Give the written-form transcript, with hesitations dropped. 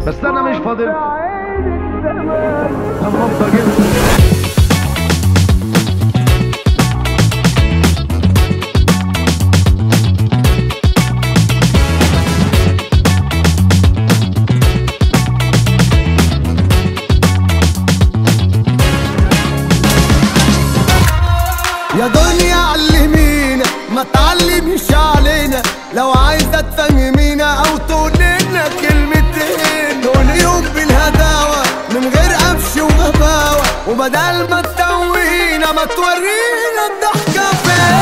بس انا مش فاضل طمنت جدا. يا دنيا علمينا ما تعلميش علينا، لو عايزة تفهمينا او تقول لنا كلمتين كل يوم بالهداوة من غير قفش وغباوة، وبدل ما تتوهينا ما تورينا الضحكة فين.